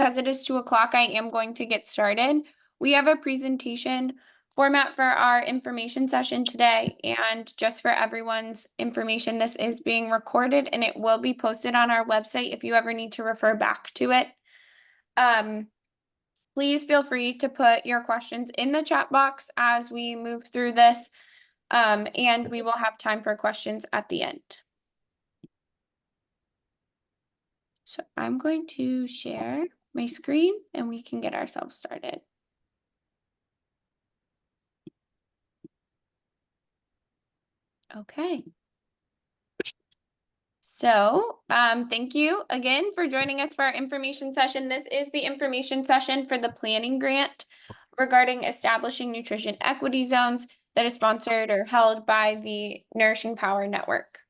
As it is 2 o'clock, I am going to get started. We have a presentation format for our information session today, and just for everyone's information, this is being recorded and it will be posted on our website if you ever need to refer back to it. Please feel free to put your questions in the chat box as we move through this, and we will have time for questions at the end. So I'm going to share my screen and we can get ourselves started. Okay. So, thank you again for joining us for our information session. This is the information session for the planning grant regarding establishing nutrition equity zones that is sponsored or held by the Nourishing Power Network.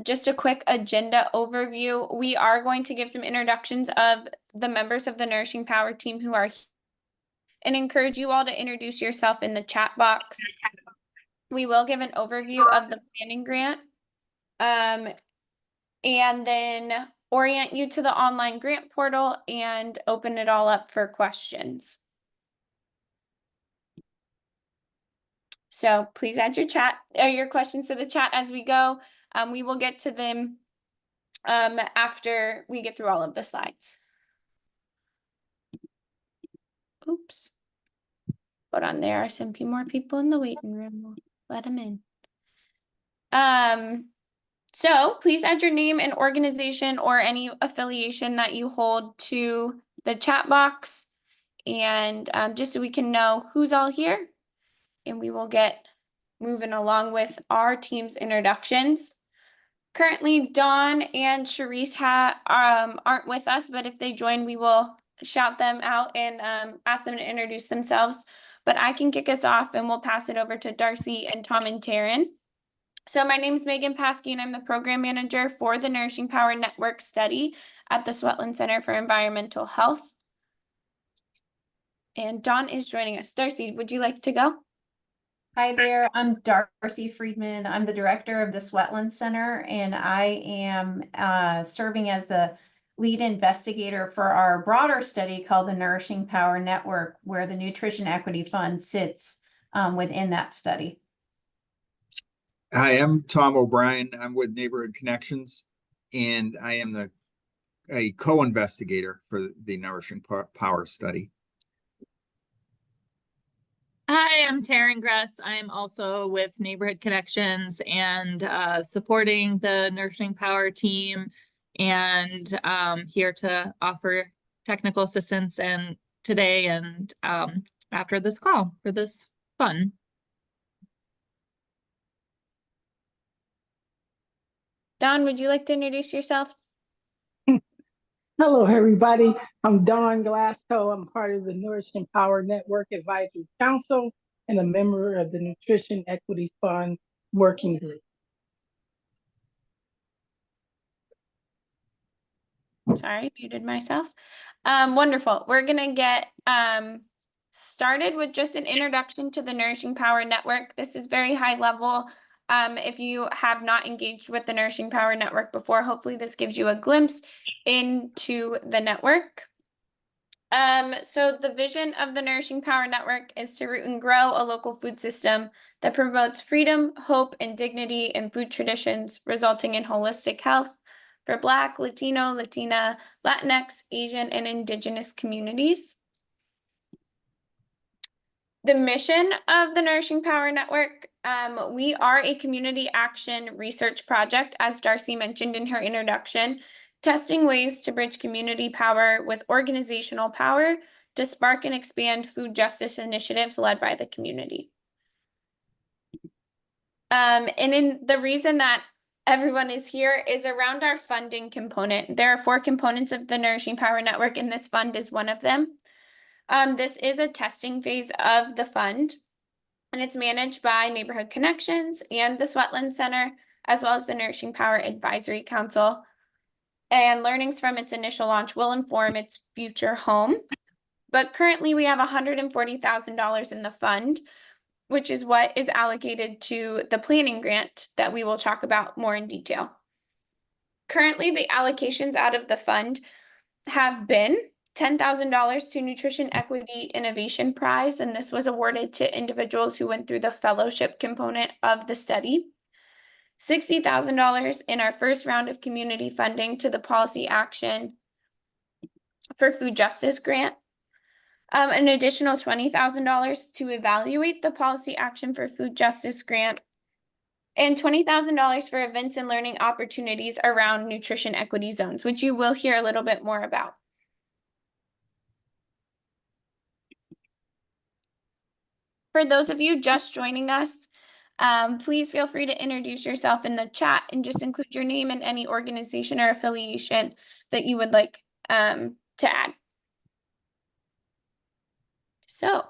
Just a quick agenda overview. We are going to give some introductions of the members of the Nourishing Power team who are here and encourage you all to introduce yourself in the chat box. We will give an overview of the planning grant, and then orient you to the online grant portal and open it all up for questions. So please add your questions to the chat as we go. We will get to them after we get through all of the slides. Oops. Hold on, there are some more people in the waiting room. We'll let them in. So please add your name and organization or any affiliation that you hold to the chat box, and just so we can know who's all here, and we will get moving along with our team's introductions. Currently, Dawn and Sharice aren't with us, but if they join, we will shout them out and ask them to introduce themselves. But I can kick us off and we'll pass it over to Darcy and Tom and Taryn. So my name is Megan Paskey and I'm the program manager for the Nourishing Power Network study at the Swetland Center for Environmental Health. And Dawn is joining us. Darcy, would you like to go? Hi there, I'm Darcy Friedman. I'm the director of the Swetland Center, and I am serving as the lead investigator for our broader study called the Nourishing Power Network, where the Nutrition Equity Fund sits within that study. Hi, I'm Tom O'Brien. I'm with Neighborhood Connections, and I am a co-investigator for the Nourishing Power study. Hi, I'm Taryn Gress. I'm also with Neighborhood Connections and supporting the Nourishing Power team, and here to offer technical assistance and today and after this call for this fun. Dawn, would you like to introduce yourself? Hello, everybody. I'm Dawn Glasgow. I'm part of the Nourishing Power Network Advisory Council and a member of the Nutrition Equity Fund Working Group. Sorry, muted myself. Wonderful. We're going to get started with just an introduction to the Nourishing Power Network. This is very high level. If you have not engaged with the Nourishing Power Network before, hopefully this gives you a glimpse into the network. So the vision of the Nourishing Power Network is to root and grow a local food system that promotes freedom, hope, and dignity in food traditions, resulting in holistic health for Black, Latino, Latina, Latinx, Asian, and Indigenous communities. The mission of the Nourishing Power Network, we are a community action research project, as Darcy mentioned in her introduction, testing ways to bridge community power with organizational power to spark and expand food justice initiatives led by the community. And the reason that everyone is here is around our funding component. There are 4 components of the Nourishing Power Network, and this fund is one of them. This is a testing phase of the fund, and it's managed by Neighborhood Connections and the Swetland Center, as well as the Nourishing Power Advisory Council. And learnings from its initial launch will inform its future home. But currently we have $140,000 in the fund, which is what is allocated to the planning grant that we will talk about more in detail. Currently, the allocations out of the fund have been $10,000 to Nutrition Equity Innovation Prize, and this was awarded to individuals who went through the fellowship component of the study. $60,000 in our first round of community funding to the Policy Action for Food Justice Grant. An additional $20,000 to evaluate the Policy Action for Food Justice Grant, and $20,000 for events and learning opportunities around nutrition equity zones, which you will hear a little bit more about. For those of you just joining us, please feel free to introduce yourself in the chat and just include your name and any organization or affiliation that you would like to add. So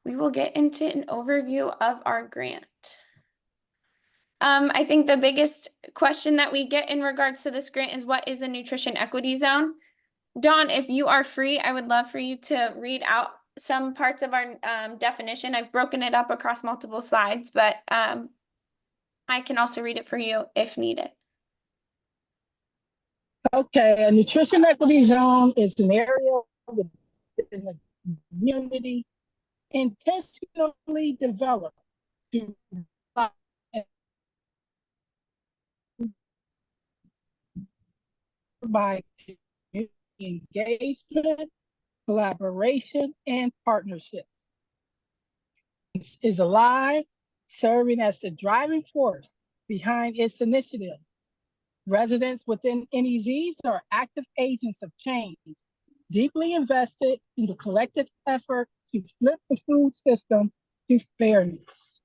we will get into an overview of our grant. I think the biggest question that we get in regards to this grant is, what is a nutrition equity zone? Dawn, if you are free, I would love for you to read out some parts of our definition. I've broken it up across multiple slides, but I can also read it for you if needed. Okay, a nutrition equity zone is an area within a community intentionally developed to by engagement, collaboration, and partnerships. It is alive, serving as the driving force behind its initiative. Residents within NEZs are active agents of change, deeply invested in the collective effort to flip the food system to fairness.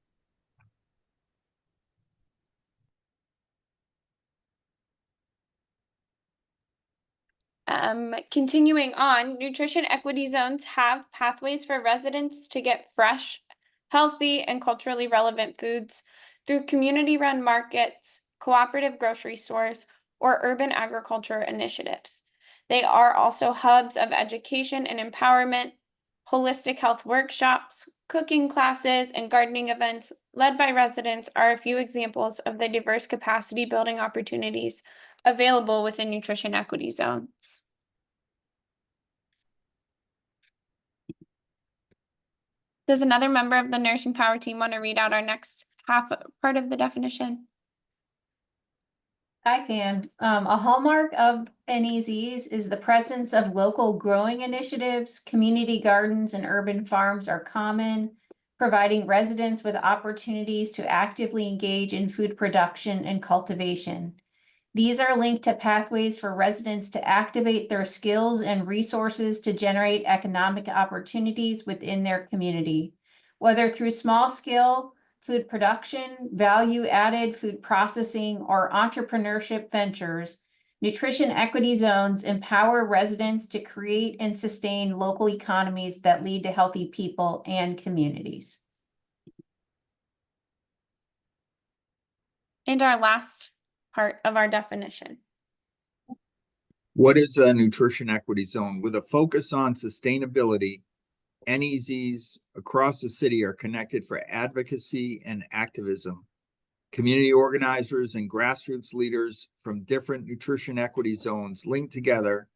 Continuing on, nutrition equity zones have pathways for residents to get fresh, healthy, and culturally relevant foods through community-run markets, cooperative grocery stores, or urban agriculture initiatives. They are also hubs of education and empowerment, holistic health workshops, cooking classes, and gardening events led by residents are a few examples of the diverse capacity building opportunities available within nutrition equity zones. Does another member of the Nourishing Power team want to read out our next part of the definition? I can. A hallmark of NEZs is the presence of local growing initiatives. Community gardens and urban farms are common, providing residents with opportunities to actively engage in food production and cultivation. These are linked to pathways for residents to activate their skills and resources to generate economic opportunities within their community, whether through small-scale food production, value-added food processing, or entrepreneurship ventures. Nutrition equity zones empower residents to create and sustain local economies that lead to healthy people and communities. And our last part of our definition. What is a nutrition equity zone? With a focus on sustainability, NEZs across the city are connected for advocacy and activism. Community organizers and grassroots leaders from different nutrition equity zones link together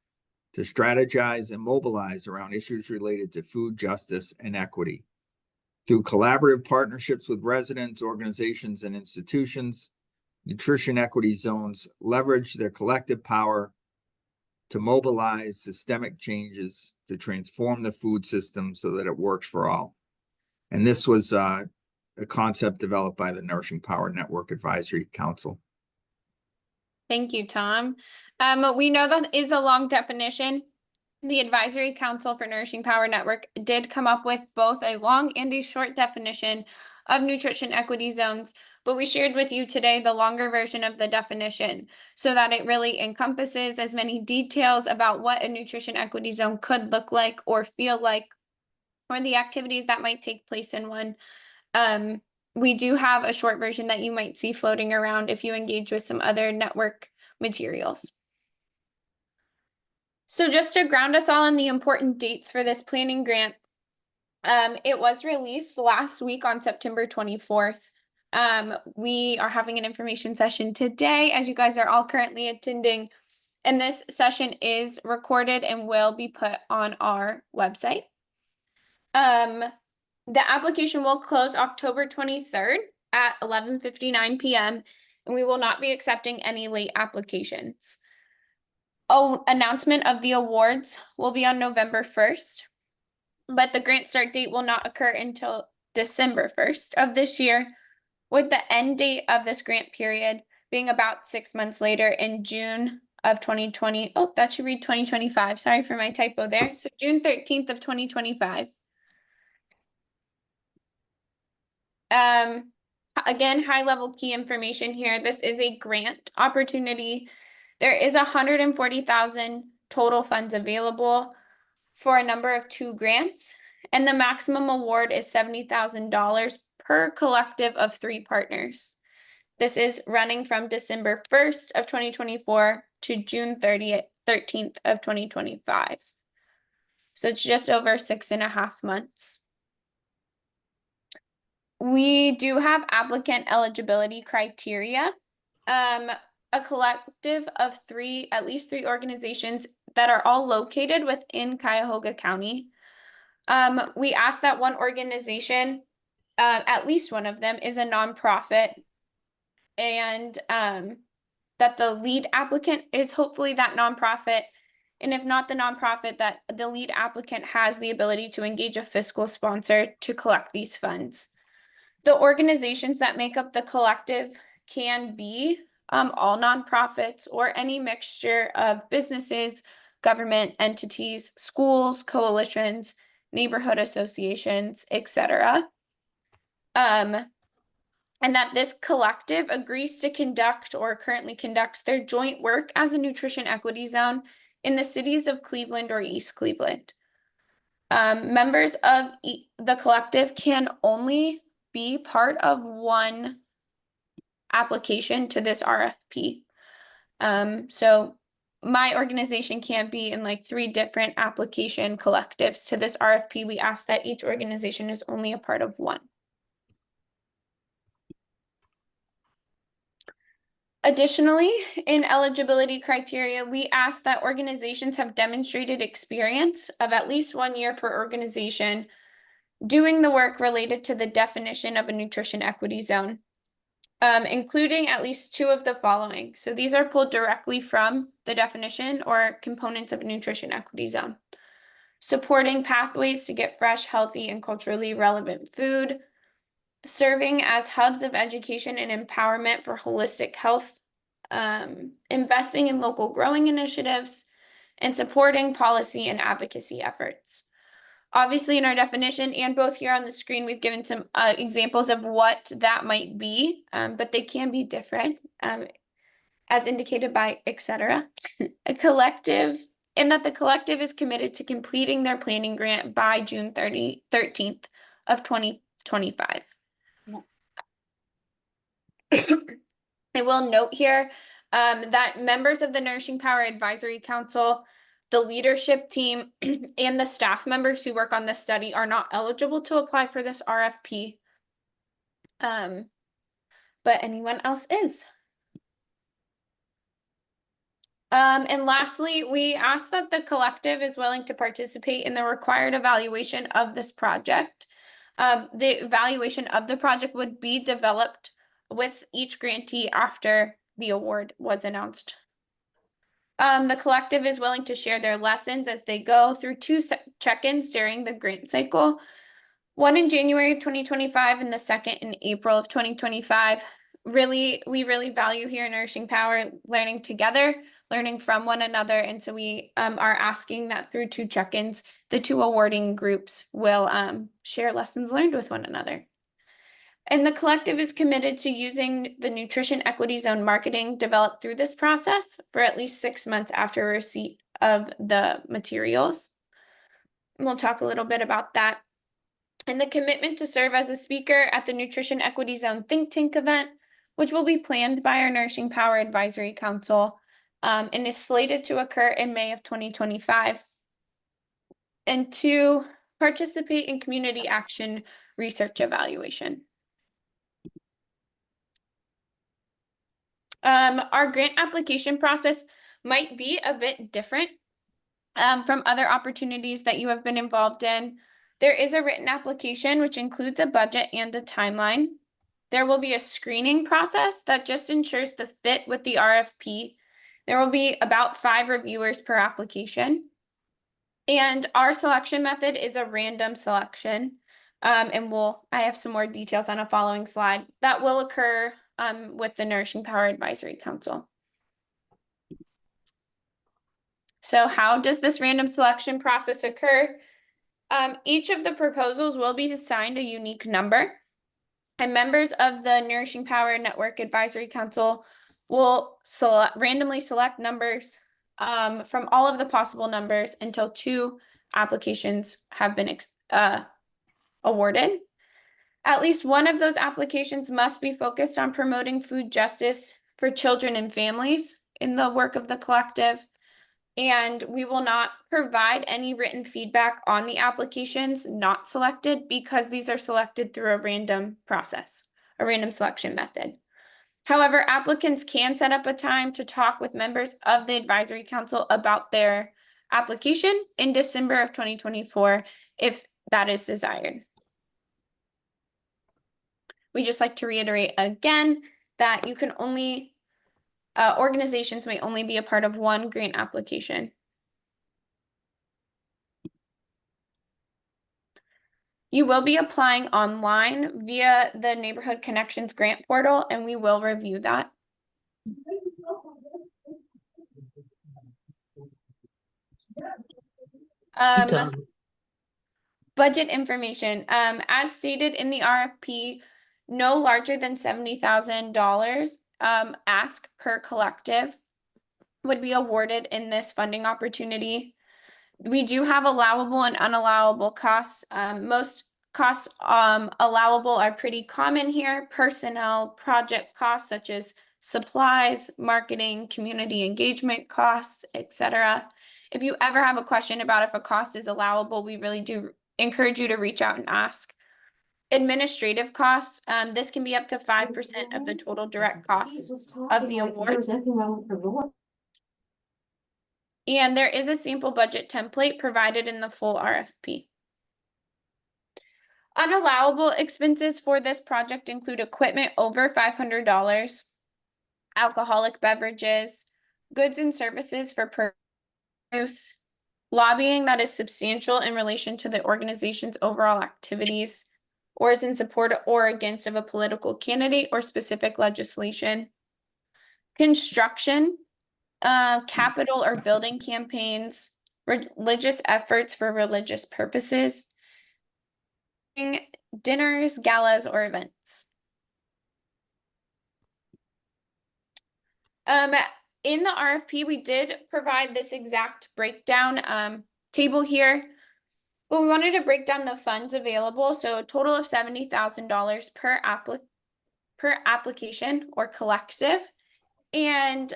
to strategize and mobilize around issues related to food justice and equity. Through collaborative partnerships with residents, organizations, and institutions, nutrition equity zones leverage their collective power to mobilize systemic changes to transform the food system so that it works for all. And this was a concept developed by the Nourishing Power Network Advisory Council. Thank you, Tom. We know that is a long definition. The Advisory Council for Nourishing Power Network did come up with both a long and a short definition of nutrition equity zones, but we shared with you today the longer version of the definition so that it really encompasses as many details about what a nutrition equity zone could look like or feel like, or the activities that might take place in one. We do have a short version that you might see floating around if you engage with some other network materials. So just to ground us all in the important dates for this planning grant, it was released last week on September 24th. We are having an information session today, as you guys are all currently attending. And this session is recorded and will be put on our website. The application will close October 23rd at 11:59 p.m. and we will not be accepting any late applications. Announcement of the awards will be on November 1st, but the grant start date will not occur until December 1st of this year, with the end date of this grant period being about 6 months later in June of 2020. Oh, that should read 2025. Sorry for my typo there. So June 13th of 2025. Again, high level key information here. This is a grant opportunity. There is 140,000 total funds available for a number of 2 grants, and the maximum award is $70,000 per collective of 3 partners. This is running from December 1st of 2024 to June 13th of 2025. So it's just over 6.5 months. We do have applicant eligibility criteria. A collective of at least three organizations that are all located within Cuyahoga County. We ask that one organization, at least one of them, is a nonprofit, and that the lead applicant is hopefully that nonprofit. And if not the nonprofit, that the lead applicant has the ability to engage a fiscal sponsor to collect these funds. The organizations that make up the collective can be all nonprofits or any mixture of businesses, government entities, schools, coalitions, neighborhood associations, etc. And that this collective agrees to conduct or currently conducts their joint work as a nutrition equity zone in the cities of Cleveland or East Cleveland. Members of the collective can only be part of one application to this RFP. So my organization can't be in like 3 different application collectives to this RFP. We ask that each organization is only a part of one. Additionally, in eligibility criteria, we ask that organizations have demonstrated experience of at least 1 year per organization doing the work related to the definition of a nutrition equity zone, including at least 2 of the following. So these are pulled directly from the definition or components of a nutrition equity zone. Supporting pathways to get fresh, healthy, and culturally relevant food. Serving as hubs of education and empowerment for holistic health. Investing in local growing initiatives. And supporting policy and advocacy efforts. Obviously, in our definition and both here on the screen, we've given some examples of what that might be, but they can be different, as indicated by etc. A collective, in that the collective is committed to completing their planning grant by June 13th of 2025. I will note here that members of the Nourishing Power Advisory Council, the leadership team, and the staff members who work on this study are not eligible to apply for this RFP. But anyone else is. And lastly, we ask that the collective is willing to participate in the required evaluation of this project. The evaluation of the project would be developed with each grantee after the award was announced. The collective is willing to share their lessons as they go through 2 check-ins during the grant cycle. One in January of 2025 and the second in April of 2025. We really value here in Nourishing Power learning together, learning from one another. And so we are asking that through 2 check-ins, the 2 awarding groups will share lessons learned with one another. And the collective is committed to using the Nutrition Equity Zone marketing developed through this process for at least 6 months after receipt of the materials. And we'll talk a little bit about that. And the commitment to serve as a speaker at the Nutrition Equity Zone Think Tank event, which will be planned by our Nourishing Power Advisory Council and is slated to occur in May of 2025. And to participate in community action research evaluation. Our grant application process might be a bit different from other opportunities that you have been involved in. There is a written application, which includes a budget and a timeline. There will be a screening process that just ensures the fit with the RFP. There will be about 5 reviewers per application. And our selection method is a random selection. I have some more details on a following slide that will occur with the Nourishing Power Advisory Council. So how does this random selection process occur? Each of the proposals will be assigned a unique number, and members of the Nourishing Power Network Advisory Council will randomly select numbers from all of the possible numbers until 2 applications have been awarded. At least one of those applications must be focused on promoting food justice for children and families in the work of the collective. And we will not provide any written feedback on the applications not selected because these are selected through a random process, a random selection method. However, applicants can set up a time to talk with members of the advisory council about their application in December of 2024, if that is desired. We just like to reiterate again that you can only organizations may only be a part of one grant application. You will be applying online via the Neighborhood Connections grant portal, and we will review that. Budget information. As stated in the RFP, no larger than $70,000 ask per collective would be awarded in this funding opportunity. We do have allowable and unallowable costs. Most costs allowable are pretty common here. Personnel, project costs such as supplies, marketing, community engagement costs, etc. If you ever have a question about if a cost is allowable, we really do encourage you to reach out and ask. Administrative costs, this can be up to 5% of the total direct costs of the award. And there is a sample budget template provided in the full RFP. Unallowable expenses for this project include equipment over $500, alcoholic beverages, goods and services for use, lobbying that is substantial in relation to the organization's overall activities, or is in support or against of a political candidate or specific legislation, construction, capital or building campaigns, religious efforts for religious purposes, dinners, galas, or events. In the RFP, we did provide this exact breakdown table here, but we wanted to break down the funds available. So a total of $70,000 per application or collective. And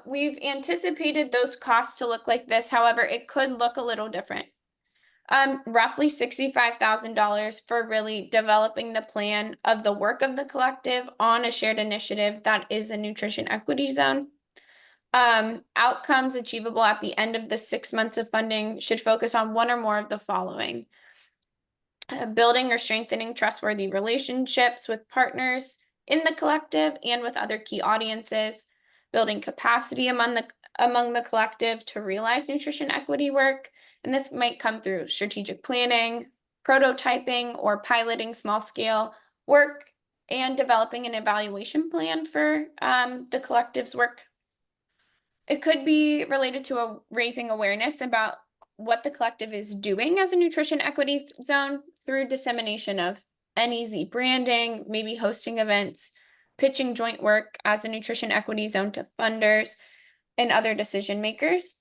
we've anticipated those costs to look like this. However, it could look a little different. Roughly $65,000 for really developing the plan of the work of the collective on a shared initiative that is a nutrition equity zone. Outcomes achievable at the end of the 6 months of funding should focus on one or more of the following. Building or strengthening trustworthy relationships with partners in the collective and with other key audiences, building capacity among the collective to realize nutrition equity work. And this might come through strategic planning, prototyping, or piloting small scale work, and developing an evaluation plan for the collective's work. It could be related to raising awareness about what the collective is doing as a nutrition equity zone through dissemination of NEZ branding, maybe hosting events, pitching joint work as a nutrition equity zone to funders and other decision makers.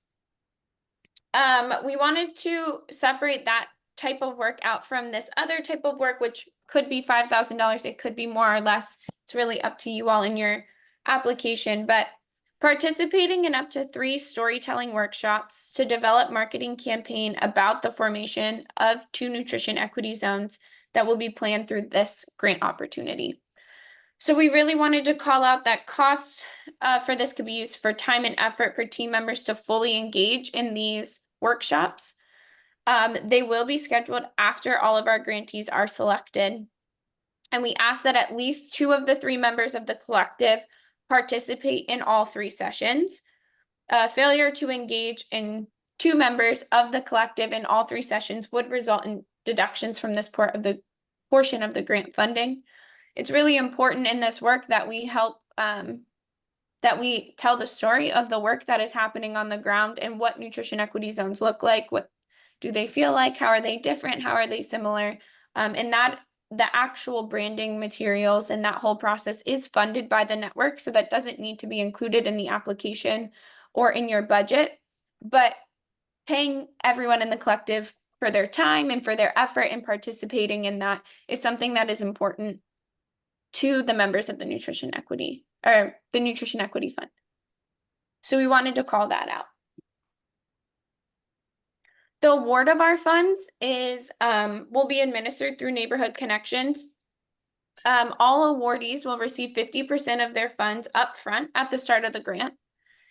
We wanted to separate that type of work out from this other type of work, which could be $5,000. It could be more or less. It's really up to you all in your application, but participating in up to 3 storytelling workshops to develop marketing campaign about the formation of 2 nutrition equity zones that will be planned through this grant opportunity. So we really wanted to call out that costs for this could be used for time and effort for team members to fully engage in these workshops. They will be scheduled after all of our grantees are selected. And we ask that at least 2 of the 3 members of the collective participate in all 3 sessions. Failure to engage in 2 members of the collective in all 3 sessions would result in deductions from this portion of the grant funding. It's really important in this work that we help, that we tell the story of the work that is happening on the ground and what nutrition equity zones look like. What do they feel like? How are they different? How are they similar? And that the actual branding materials and that whole process is funded by the network. So that doesn't need to be included in the application or in your budget, but paying everyone in the collective for their time and for their effort in participating in that is something that is important to the members of the Nutrition Equity or the Nutrition Equity Fund. So we wanted to call that out. The award of our funds is will be administered through Neighborhood Connections. All awardees will receive 50% of their funds upfront at the start of the grant,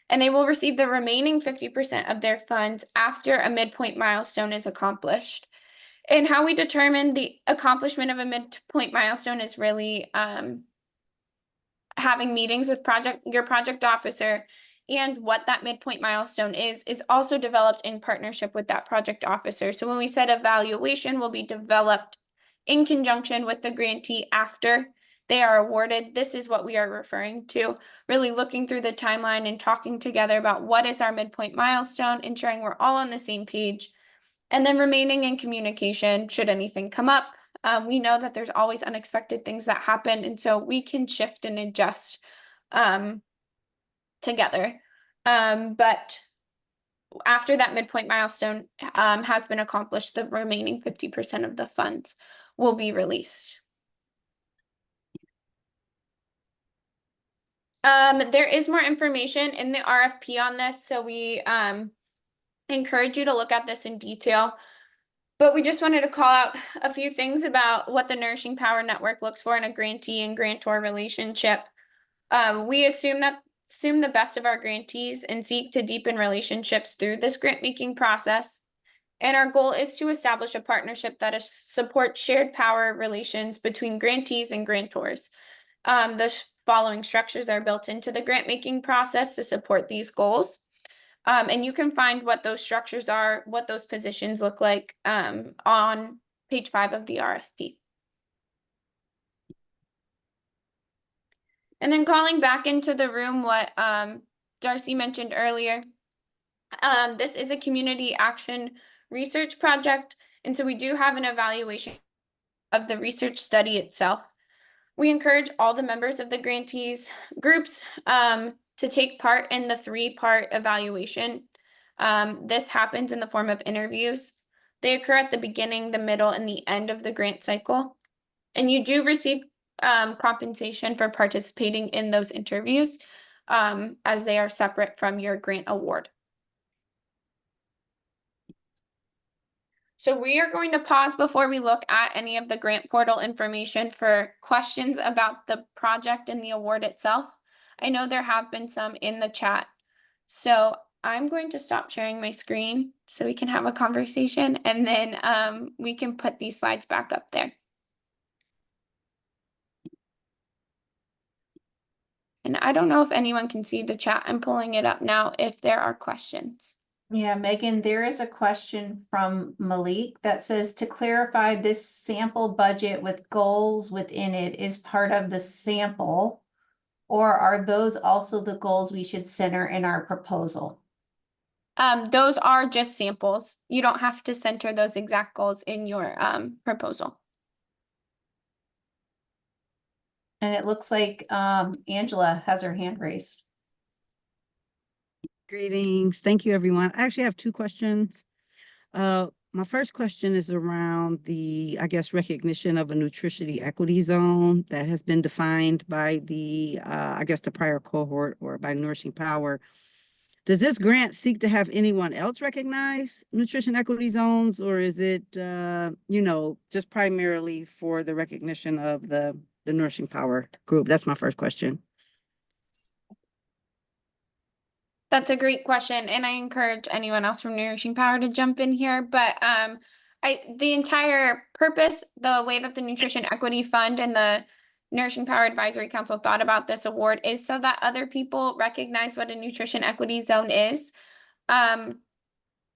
and they will receive the remaining 50% of their funds after a midpoint milestone is accomplished. And how we determine the accomplishment of a midpoint milestone is really having meetings with your project officer, and what that midpoint milestone is also developed in partnership with that project officer. So when we said evaluation will be developed in conjunction with the grantee after they are awarded, this is what we are referring to, really looking through the timeline and talking together about what is our midpoint milestone, ensuring we're all on the same page, and then remaining in communication should anything come up. We know that there's always unexpected things that happen, and so we can shift and adjust together. But after that midpoint milestone has been accomplished, the remaining 50% of the funds will be released. There is more information in the RFP on this, so we encourage you to look at this in detail. But we just wanted to call out a few things about what the Nourishing Power Network looks for in a grantee and grantor relationship. We assume the best of our grantees and seek to deepen relationships through this grant-making process. And our goal is to establish a partnership that supports shared power relations between grantees and grantors. The following structures are built into the grant-making process to support these goals. And you can find what those structures are, what those positions look like on page 5 of the RFP. And then calling back into the room what Darcy mentioned earlier, this is a community action research project. And so we do have an evaluation of the research study itself. We encourage all the members of the grantees groups to take part in the 3-part evaluation. This happens in the form of interviews. They occur at the beginning, the middle, and the end of the grant cycle. And you do receive compensation for participating in those interviews as they are separate from your grant award. So we are going to pause before we look at any of the grant portal information for questions about the project and the award itself. I know there have been some in the chat. So I'm going to stop sharing my screen so we can have a conversation, and then we can put these slides back up there. And I don't know if anyone can see the chat. I'm pulling it up now if there are questions. Yeah, Megan, there is a question from Malik that says, to clarify, this sample budget with goals within it is part of the sample, or are those also the goals we should center in our proposal? Those are just samples. You don't have to center those exact goals in your proposal. And it looks like Angela has her hand raised. Greetings. Thank you, everyone. I actually have 2 questions. My first question is around the, I guess, recognition of a nutrition equity zone that has been defined by the, I guess, the prior cohort or by Nourishing Power. Does this grant seek to have anyone else recognize nutrition equity zones, or is it, you know, just primarily for the recognition of the the Nourishing Power group? That's my first question. That's a great question, and I encourage anyone else from Nourishing Power to jump in here. But the entire purpose, the way that the Nutrition Equity Fund and the Nourishing Power Advisory Council thought about this award is so that other people recognize what a nutrition equity zone is.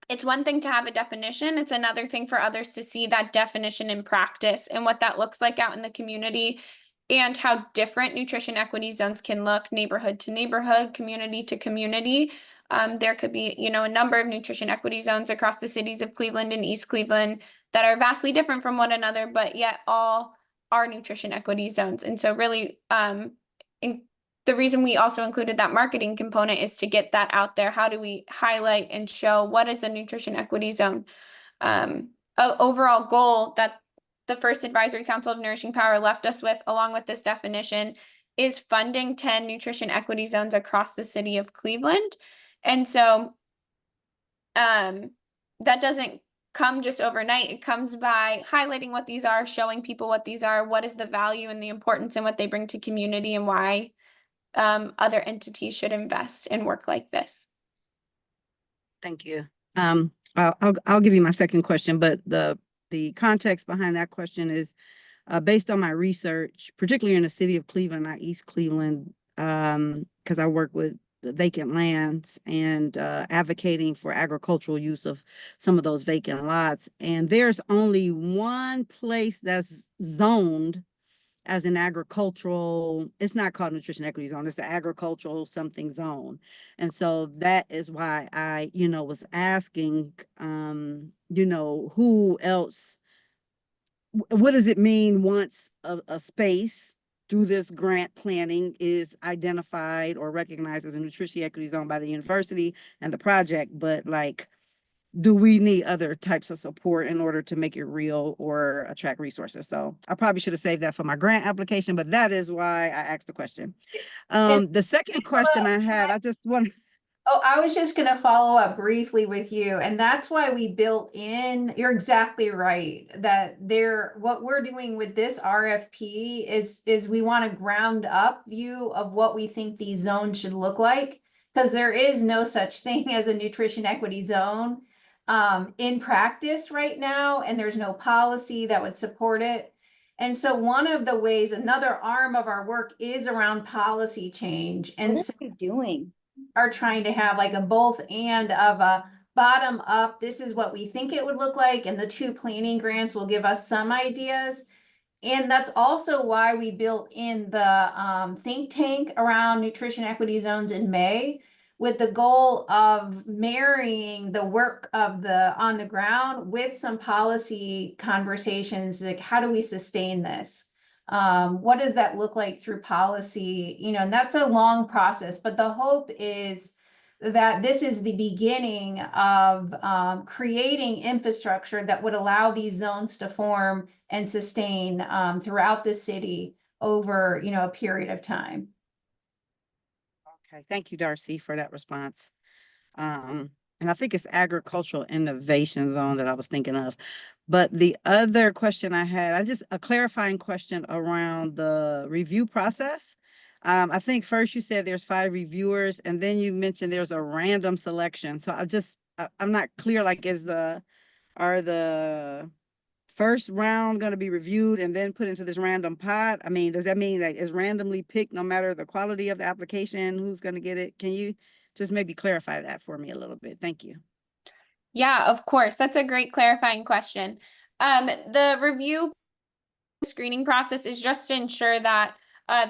It's one thing to have a definition. It's another thing for others to see that definition in practice and what that looks like out in the community, and how different nutrition equity zones can look neighborhood to neighborhood, community to community. There could be, a number of nutrition equity zones across the cities of Cleveland and East Cleveland that are vastly different from one another, but yet all are nutrition equity zones. And so really, the reason we also included that marketing component is to get that out there. How do we highlight and show what is a nutrition equity zone? Overall goal that the first Advisory Council of Nourishing Power left us with, along with this definition, is funding 10 nutrition equity zones across the city of Cleveland. And so that doesn't come just overnight. It comes by highlighting what these are, showing people what these are, what is the value and the importance and what they bring to community, and why other entities should invest in work like this. Thank you. I'll give you my second question, but the context behind that question is based on my research, particularly in the city of Cleveland, not East Cleveland, because I work with the vacant lands and advocating for agricultural use of some of those vacant lots. And there's only one place that's zoned as an agricultural, it's not called nutrition equity zone, it's an agricultural something zone. And so that is why I, was asking, who else, what does it mean once a space through this grant planning is identified or recognized as a nutrition equity zone by the university and the project, but do we need other types of support in order to make it real or attract resources? So I probably should have saved that for my grant application, but that is why I asked the question. The second question I had, I just want. Oh, I was just going to follow up briefly with you. And that's why we built in, you're exactly right, that what we're doing with this RFP is we want a ground up view of what we think these zones should look like, because there is no such thing as a nutrition equity zone in practice right now, and there's no policy that would support it. And so one of the ways, another arm of our work is around policy change. And What are we doing? Are trying to have like a both and of a bottom up, this is what we think it would look like, and the 2 planning grants will give us some ideas. And that's also why we built in the think tank around nutrition equity zones in May, with the goal of marrying the work of on the ground with some policy conversations, like how do we sustain this? What does that look like through policy? And that's a long process, but the hope is that this is the beginning of creating infrastructure that would allow these zones to form and sustain throughout the city over, a period of time. Okay, thank you, Darcy, for that response. And I think it's agricultural innovation zone that I was thinking of. But the other question I had, a clarifying question around the review process. I think first you said there's 5 reviewers, and then you mentioned there's a random selection. So I'm not clear, are the first round going to be reviewed and then put into this random pot? I mean, does that mean that it's randomly picked no matter the quality of the application, who's going to get it? Can you just maybe clarify that for me a little bit? Thank you. Yeah, of course. That's a great clarifying question. The review screening process is just to ensure that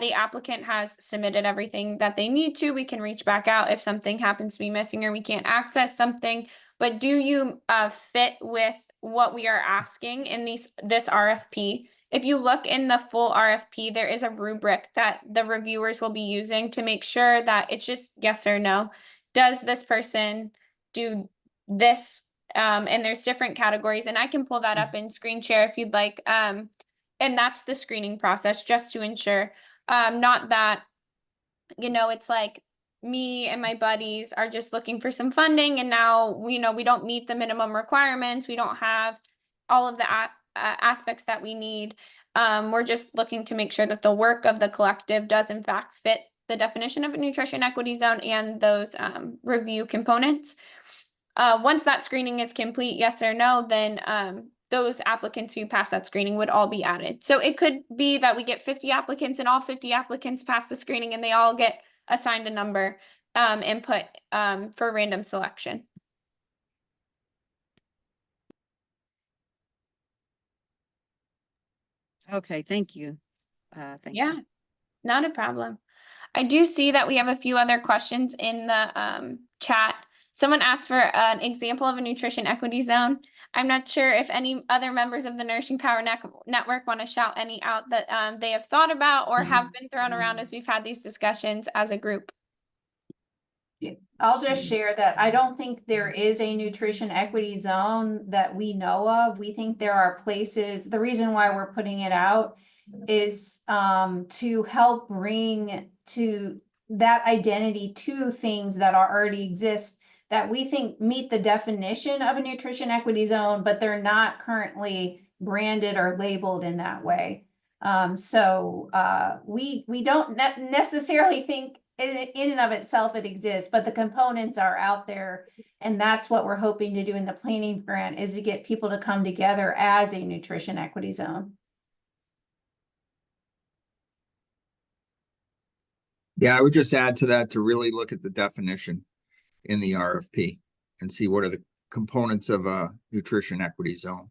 the applicant has submitted everything that they need to. We can reach back out if something happens to be missing or we can't access something. But do you fit with what we are asking in this RFP? If you look in the full RFP, there is a rubric that the reviewers will be using to make sure that it's just yes or no. Does this person do this? And there's different categories, and I can pull that up in screen share if you'd like. And that's the screening process, just to ensure not that, it's like me and my buddies are just looking for some funding, and now we don't meet the minimum requirements. We don't have all of the aspects that we need. We're just looking to make sure that the work of the collective does in fact fit the definition of a nutrition equity zone and those review components. Once that screening is complete, yes or no, then those applicants who pass that screening would all be added. So it could be that we get 50 applicants and all 50 applicants pass the screening and they all get assigned a number and put for random selection. Okay, thank you. Thank Yeah, you. not a problem. I do see that we have a few other questions in the chat. Someone asked for an example of a nutrition equity zone. I'm not sure if any other members of the Nourishing Power Network want to shout any out that they have thought about or have been thrown around as we've had these discussions as a group. I'll just share that I don't think there is a nutrition equity zone that we know of. We think there are places, the reason why we're putting it out is to help bring to that identity to things that already exist that we think meet the definition of a nutrition equity zone, but they're not currently branded or labeled in that way. We don't necessarily think in and of itself it exists, but the components are out there. And that's what we're hoping to do in the planning grant, is to get people to come together as a nutrition equity zone. Yeah, I would just add to that to really look at the definition in the RFP and see what are the components of a nutrition equity zone.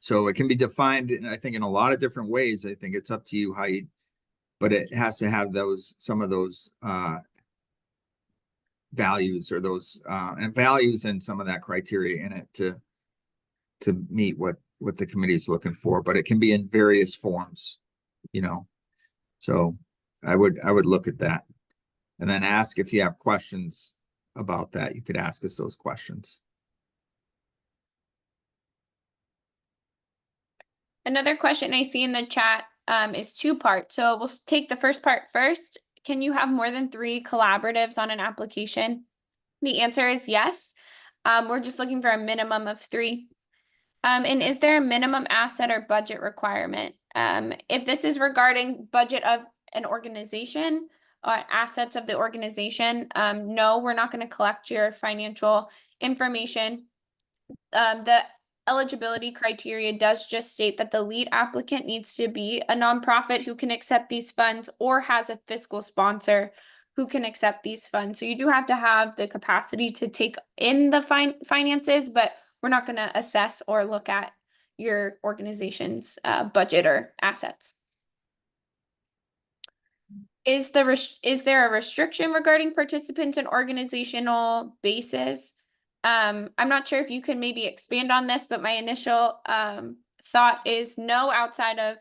So it can be defined, and I think in a lot of different ways. I think it's up to you how you, but it has to have some of those values or those and values and some of that criteria in it to meet what the committee is looking for. But it can be in various forms, you know. So I would look at that and then ask if you have questions about that. You could ask us those questions. Another question I see in the chat is two-part. So we'll take the first part first. Can you have more than 3 collaboratives on an application? The answer is yes. We're just looking for a minimum of 3. And is there a minimum asset or budget requirement? If this is regarding budget of an organization or assets of the organization, no, we're not going to collect your financial information. The eligibility criteria does just state that the lead applicant needs to be a nonprofit who can accept these funds or has a fiscal sponsor who can accept these funds. So you do have to have the capacity to take in the finances, but we're not going to assess or look at your organization's budget or assets. Is there a restriction regarding participants and organizational bases? I'm not sure if you could maybe expand on this, but my initial thought is no, outside of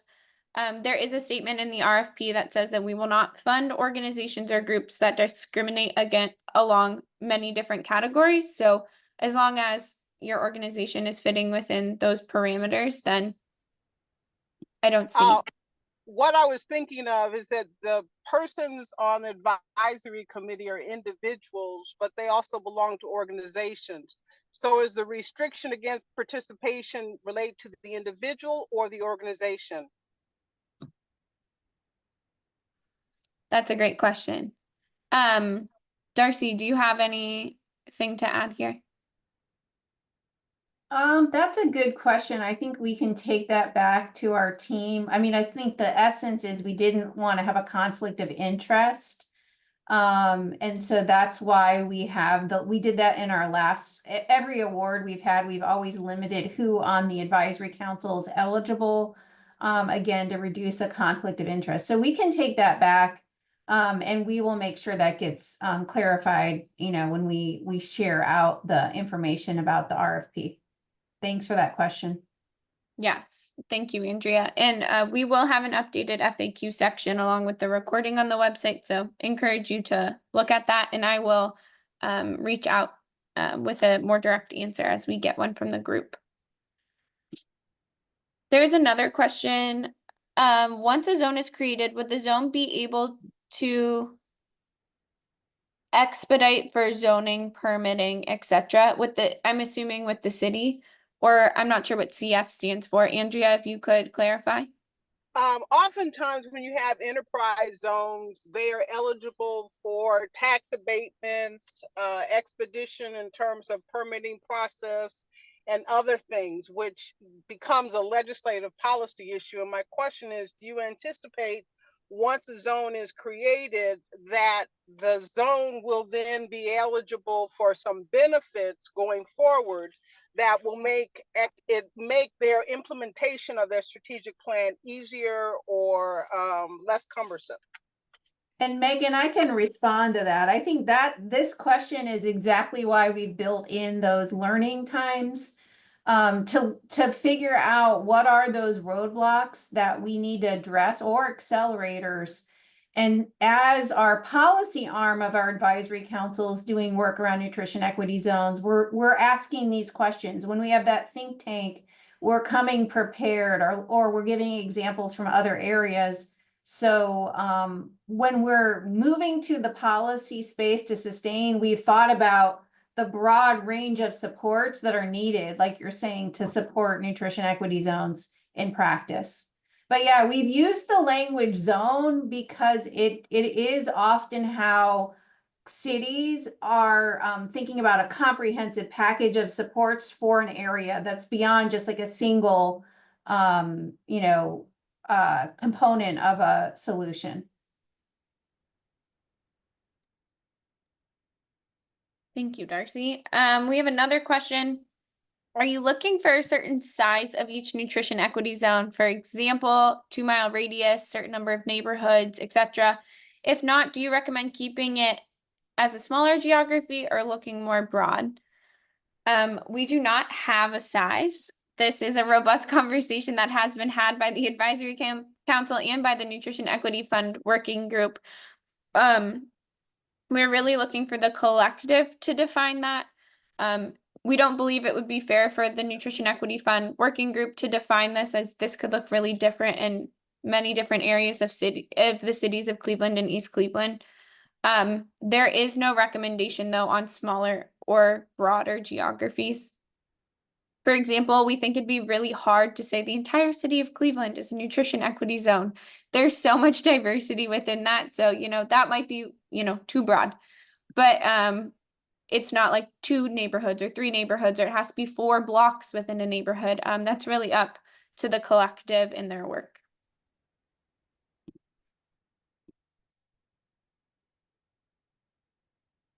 there is a statement in the RFP that says that we will not fund organizations or groups that discriminate along many different categories. So as long as your organization is fitting within those parameters, then I don't see. What I was thinking of is that the persons on the advisory committee are individuals, but they also belong to organizations. So is the restriction against participation related to the individual or the organization? That's a great question. Darcy, do you have anything to add here? That's a good question. I think we can take that back to our team. I mean, I think the essence is we didn't want to have a conflict of interest. And so that's why we did that in our every award we've had, we've always limited who on the advisory council is eligible, again, to reduce a conflict of interest. So we can take that back. And we will make sure that gets clarified, when we share out the information about the RFP. Thanks for that question. Yes, thank you, Andrea. And we will have an updated FAQ section along with the recording on the website. So encourage you to look at that, and I will reach out with a more direct answer as we get one from the group. There's another question. Once a zone is created, would the zone be able to expedite for zoning, permitting, etc. I'm assuming with the city, or I'm not sure what CF stands for. Andrea, if you could clarify. Oftentimes when you have enterprise zones, they are eligible for tax abatements, expedition in terms of permitting process and other things, which becomes a legislative policy issue. And my question is, do you anticipate once a zone is created that the zone will then be eligible for some benefits going forward that will make their implementation of their strategic plan easier or less cumbersome? And Megan, I can respond to that. I think that this question is exactly why we built in those learning times to figure out what are those roadblocks that we need to address or accelerators. And as our policy arm of our advisory councils doing work around nutrition equity zones, we're asking these questions. When we have that think tank, we're coming prepared, or we're giving examples from other areas. So when we're moving to the policy space to sustain, we've thought about the broad range of supports that are needed, like you're saying, to support nutrition equity zones in practice. But yeah, we've used the language zone because it is often how cities are thinking about a comprehensive package of supports for an area that's beyond just like a single, component of a solution. Thank you, Darcy. We have another question. Are you looking for a certain size of each nutrition equity zone? For example, 2-mile radius, certain number of neighborhoods, etc. If not, do you recommend keeping it as a smaller geography or looking more broad? We do not have a size. This is a robust conversation that has been had by the Advisory Council and by the Nutrition Equity Fund Working Group. We're really looking for the collective to define that. We don't believe it would be fair for the Nutrition Equity Fund Working Group to define this, as this could look really different in many different areas of the cities of Cleveland and East Cleveland. There is no recommendation though on smaller or broader geographies. For example, we think it'd be really hard to say the entire city of Cleveland is a nutrition equity zone. There's so much diversity within that. So, that might be, too broad. But it's not like 2 neighborhoods or 3 neighborhoods, or it has to be 4 blocks within a neighborhood. That's really up to the collective in their work.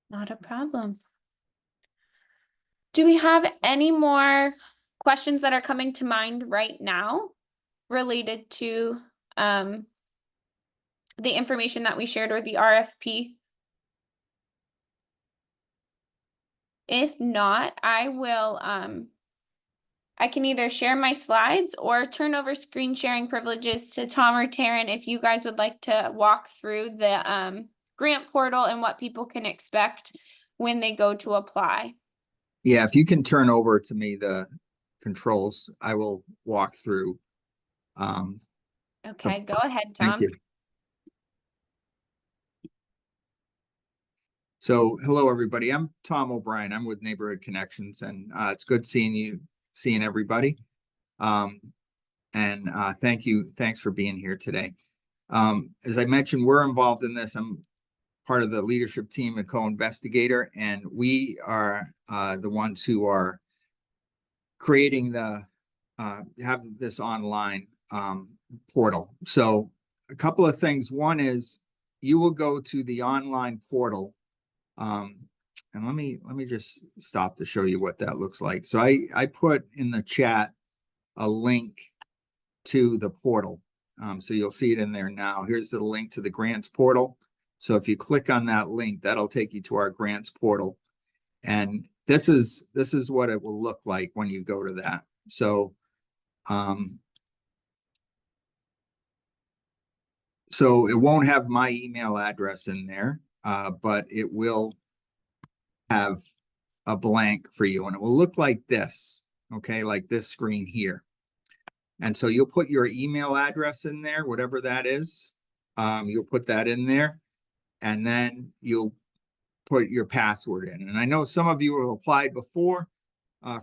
Not a problem. Do we have any more questions that are coming to mind right now related to the information that we shared or the RFP? If not, I will, I can either share my slides or turn over screen sharing privileges to Tom or Taryn if you guys would like to walk through the grant portal and what people can expect when they go to apply. Yeah, if you can turn over to me the controls, I will walk through. Okay, go ahead, Tom. Thank you. So, hello, everybody. I'm Tom O'Brien. I'm with Neighborhood Connections, and it's good seeing everybody. Thank you. Thanks for being here today. As I mentioned, we're involved in this. I'm part of the leadership team and co-investigator, and we are the ones who are creating have this online portal. So a couple of things. One is you will go to the online portal. And let me just stop to show you what that looks like. So I put in the chat a link to the portal. So you'll see it in there now. Here's the link to the grants portal. So if you click on that link, that'll take you to our grants portal. And this is what it will look like when you go to that. So so it won't have my email address in there, but it will have a blank for you, and it will look like this, okay, like this screen here. And so you'll put your email address in there, whatever that is. You'll put that in there, and then you'll put your password in. And I know some of you have applied before.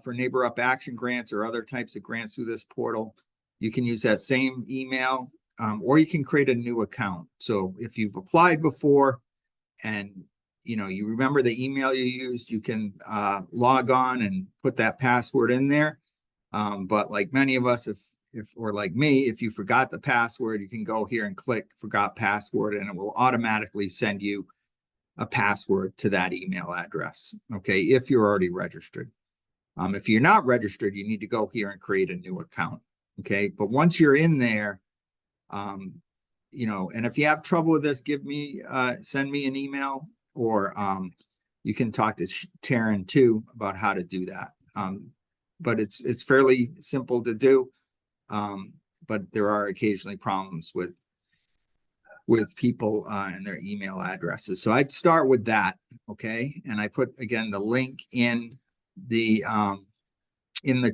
for Neighbor Up Action grants or other types of grants through this portal, you can use that same email, or you can create a new account. So if you've applied before and you remember the email you used, you can log on and put that password in there. But like many of us, or like me, if you forgot the password, you can go here and click forgot password, and it will automatically send you a password to that email address. Okay, if you're already registered. If you're not registered, you need to go here and create a new account. Okay, but once you're in there, and if you have trouble with this, send me an email, or you can talk to Taryn too about how to do that. But it's fairly simple to do. But there are occasionally problems with people and their email addresses. So I'd start with that. Okay, and I put again the link in the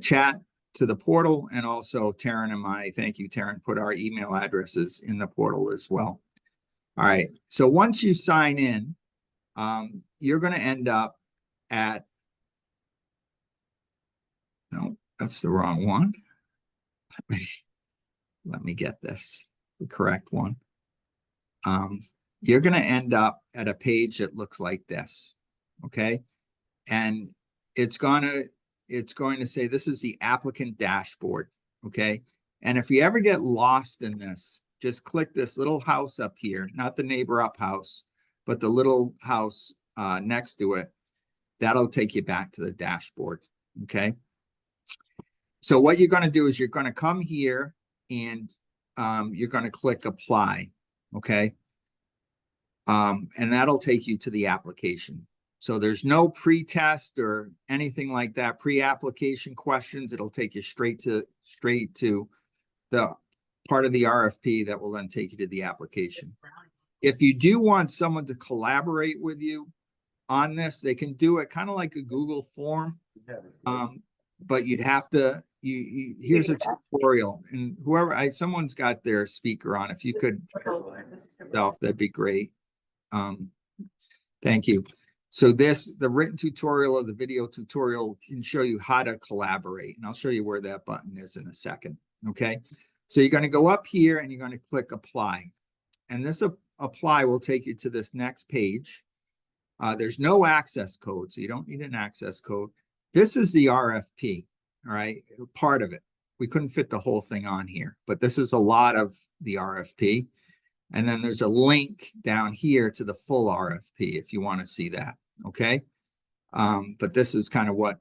chat to the portal, and also Taryn and thank you, Taryn, put our email addresses in the portal as well. All right, so once you sign in, you're going to end up at, no, that's the wrong one. Let me get this, the correct one. You're going to end up at a page that looks like this. Okay, and it's going to say this is the applicant dashboard. Okay, and if you ever get lost in this, just click this little house up here, not the Neighbor Up house, but the little house next to it. That'll take you back to the dashboard. Okay, so what you're going to do is you're going to come here and you're going to click apply. Okay, and that'll take you to the application. So there's no pre-test or anything like that, pre-application questions. It'll take you straight to the part of the RFP that will then take you to the application. If you do want someone to collaborate with you on this, they can do it kind of like a Google form. But you'd have to, here's a tutorial, and someone's got their speaker on. If you could, that'd be great. Thank you. So the written tutorial or the video tutorial can show you how to collaborate. And I'll show you where that button is in a second. Okay. So you're going to go up here and you're going to click apply. And this apply will take you to this next page. There's no access code, so you don't need an access code. This is the RFP. All right. Part of it. We couldn't fit the whole thing on here, but this is a lot of the RFP. And then there's a link down here to the full RFP if you want to see that. Okay. But this is kind of what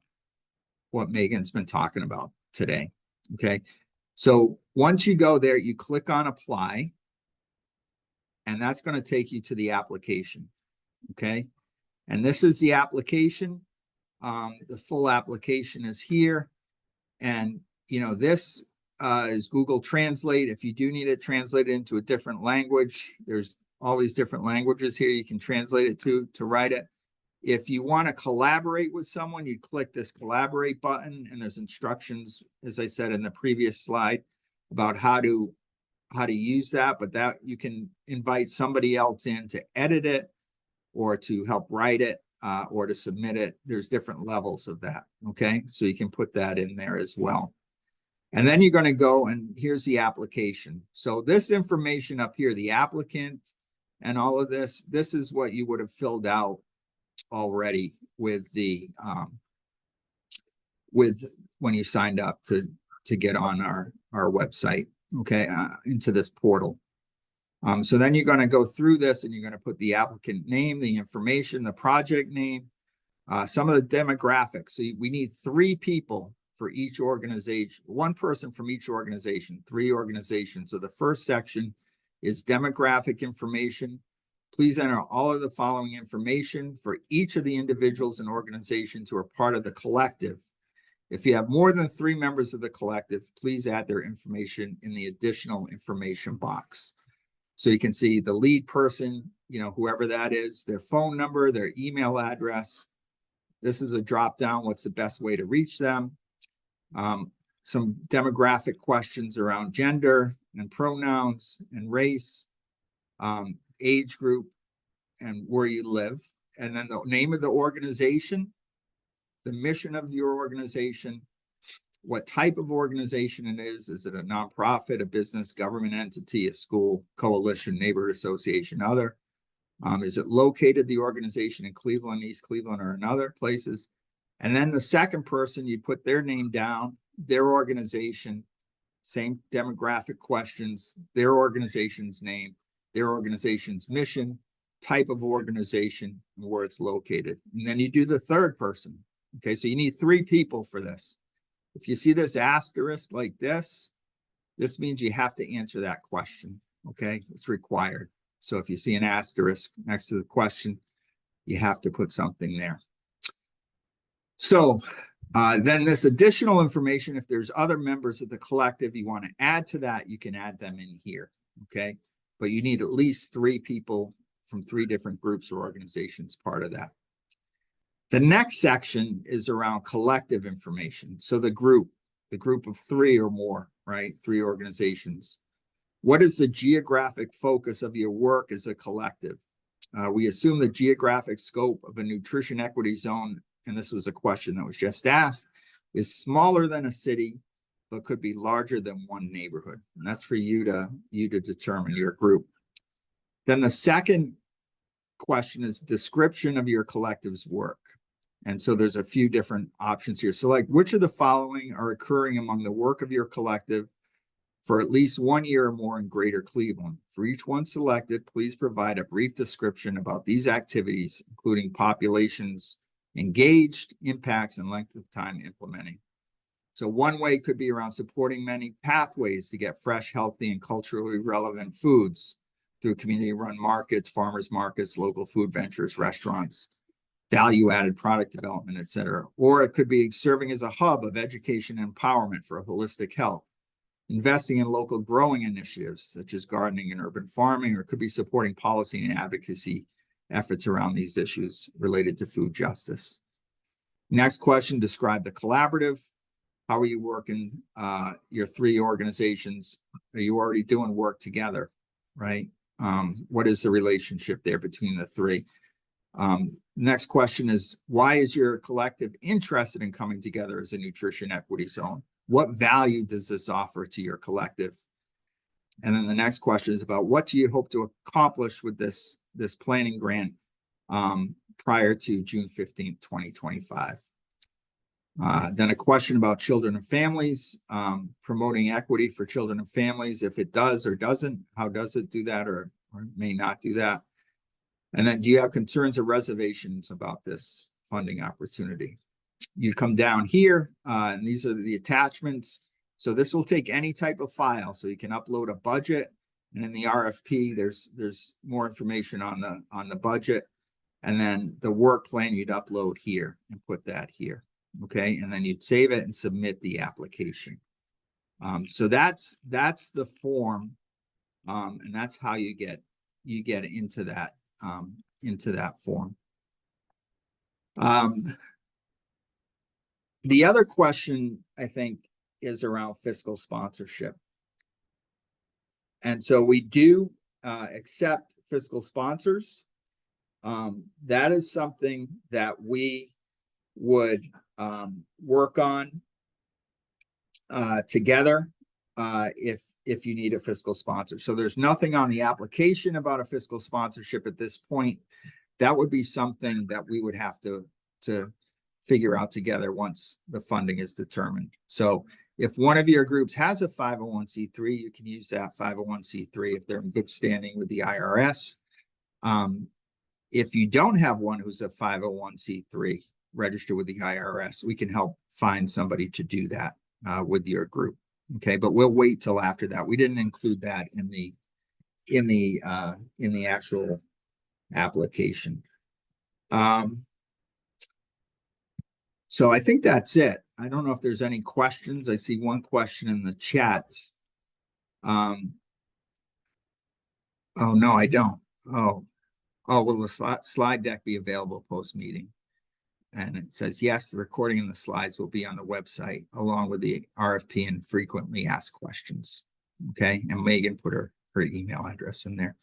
Megan's been talking about today. Okay. So once you go there, you click on apply, and that's going to take you to the application. Okay. And this is the application. The full application is here. And, this is Google Translate. If you do need it translated into a different language, there's all these different languages here you can translate it to write it. If you want to collaborate with someone, you click this collaborate button, and there's instructions, as I said in the previous slide, about how to use that, but that you can invite somebody else in to edit it or to help write it or to submit it. There's different levels of that. Okay, so you can put that in there as well. And then you're going to go, and here's the application. So this information up here, the applicant and all of this is what you would have filled out already with the when you signed up to get on our website. Okay, into this portal. So then you're going to go through this, and you're going to put the applicant name, the information, the project name, some of the demographics. So we need 3 people for each organization, 1 person from each organization, 3 organizations. So the first section is demographic information. Please enter all of the following information for each of the individuals and organizations who are part of the collective. If you have more than 3 members of the collective, please add their information in the additional information box. So you can see the lead person, whoever that is, their phone number, their email address. This is a drop down. What's the best way to reach them? Some demographic questions around gender and pronouns and race, age group, and where you live. And then the name of the organization, the mission of your organization, what type of organization it is. Is it a nonprofit, a business, government entity, a school, coalition, neighborhood association, other? Is it located, the organization, in Cleveland, East Cleveland, or in other places? And then the second person, you put their name down, their organization, same demographic questions, their organization's name, their organization's mission, type of organization, and where it's located. And then you do the third person. Okay, so you need 3 people for this. If you see this asterisk like this means you have to answer that question. Okay, it's required. So if you see an asterisk next to the question, you have to put something there. So then this additional information, if there's other members of the collective you want to add to that, you can add them in here. Okay, but you need at least 3 people from 3 different groups or organizations part of that. The next section is around collective information. So the group of 3 or more, right? 3 organizations. What is the geographic focus of your work as a collective? We assume the geographic scope of a nutrition equity zone, and this was a question that was just asked, is smaller than a city, but could be larger than one neighborhood. And that's for you to determine, your group. Then the second question is description of your collective's work. And so there's a few different options here. Select which of the following are occurring among the work of your collective for at least 1 year or more in Greater Cleveland. For each one selected, please provide a brief description about these activities, including populations engaged, impacts, and length of time implementing. So one way could be around supporting many pathways to get fresh, healthy, and culturally relevant foods through community-run markets, farmers markets, local food ventures, restaurants, value-added product development, etc. Or it could be serving as a hub of education and empowerment for holistic health, investing in local growing initiatives such as gardening and urban farming, or it could be supporting policy and advocacy efforts around these issues related to food justice. Next question, describe the collaborative. How are you working your 3 organizations? Are you already doing work together, right? What is the relationship there between the 3? Next question is, why is your collective interested in coming together as a nutrition equity zone? What value does this offer to your collective? And then the next question is about what do you hope to accomplish with this planning grant prior to June 15th, 2025. Then a question about children and families, promoting equity for children and families. If it does or doesn't, how does it do that or may not do that? And then do you have concerns or reservations about this funding opportunity? You come down here, and these are the attachments. So this will take any type of file. So you can upload a budget, and in the RFP, there's more information on the budget, and then the work plan you'd upload here and put that here. Okay, and then you'd save it and submit the application. So that's the form, and that's how you get into that form. The other question, I think, is around fiscal sponsorship. And so we do accept fiscal sponsors. That is something that we would work on together if you need a fiscal sponsor. So there's nothing on the application about a fiscal sponsorship at this point. That would be something that we would have to figure out together once the funding is determined. So if one of your groups has a 501c3, you can use that 501c3 if they're in good standing with the IRS. If you don't have one who's a 501c3 registered with the IRS, we can help find somebody to do that with your group. Okay, but we'll wait till after that. We didn't include that in the actual application. So I think that's it. I don't know if there's any questions. I see one question in the chat. Oh, no, I don't. Oh, will the slide deck be available post-meeting? And it says, yes, the recording and the slides will be on the website along with the RFP and frequently asked questions. Okay, and Megan put her email address in there.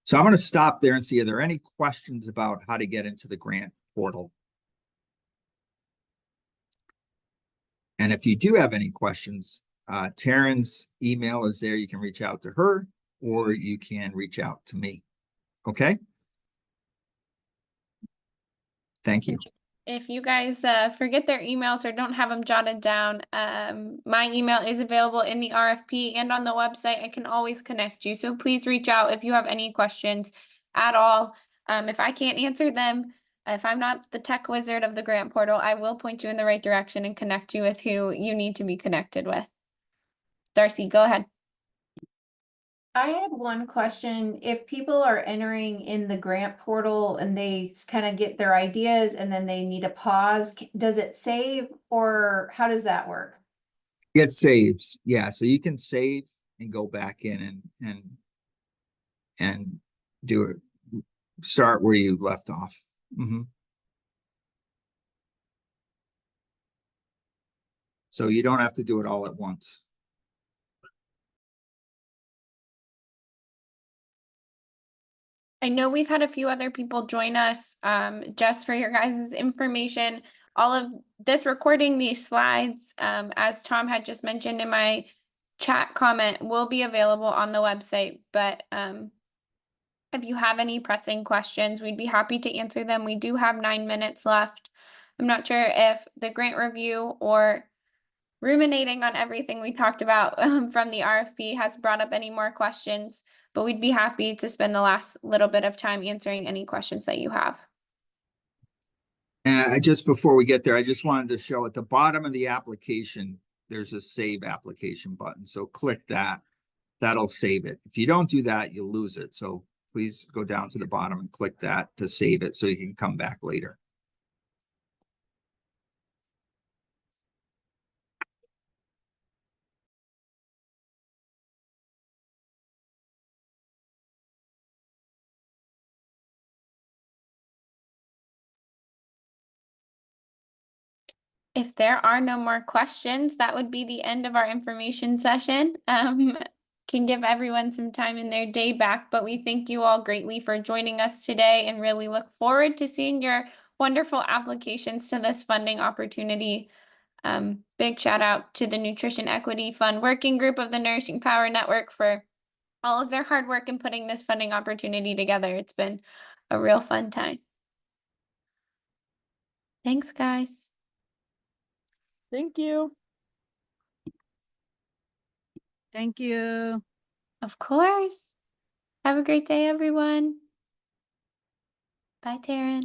So I'm going to stop there and see, are there any questions about how to get into the grant portal? And if you do have any questions, Taryn's email is there. You can reach out to her or you can reach out to me. Okay? Thank you. If you guys forget their emails or don't have them jotted down, my email is available in the RFP and on the website. I can always connect you. So please reach out if you have any questions at all. If I can't answer them, if I'm not the tech wizard of the grant portal, I will point you in the right direction and connect you with who you need to be connected with. Darcy, go ahead. I had one question. If people are entering in the grant portal and they kind of get their ideas and then they need a pause, does it save or how does that work? It saves. Yeah. So you can save and go back in and do it. Start where you left off. So you don't have to do it all at once. I know we've had a few other people join us. Just for your guys' information, all of this recording, these slides, as Tom had just mentioned in my chat comment, will be available on the website. But if you have any pressing questions, we'd be happy to answer them. We do have 9 minutes left. I'm not sure if the grant review or ruminating on everything we talked about from the RFP has brought up any more questions, but we'd be happy to spend the last little bit of time answering any questions that you have. And just before we get there, I just wanted to show at the bottom of the application, there's a save application button. So click that. That'll save it. If you don't do that, you'll lose it. So please go down to the bottom and click that to save it so you can come back later. If there are no more questions, that would be the end of our information session. Can give everyone some time in their day back, but we thank you all greatly for joining us today and really look forward to seeing your wonderful applications to this funding opportunity. Big shout out to the Nutrition Equity Fund Working Group of the Nourishing Power Network for all of their hard work in putting this funding opportunity together. It's been a real fun time. Thanks, guys. Thank you. Thank you. Of course. Have a great day, everyone. Bye, Taryn.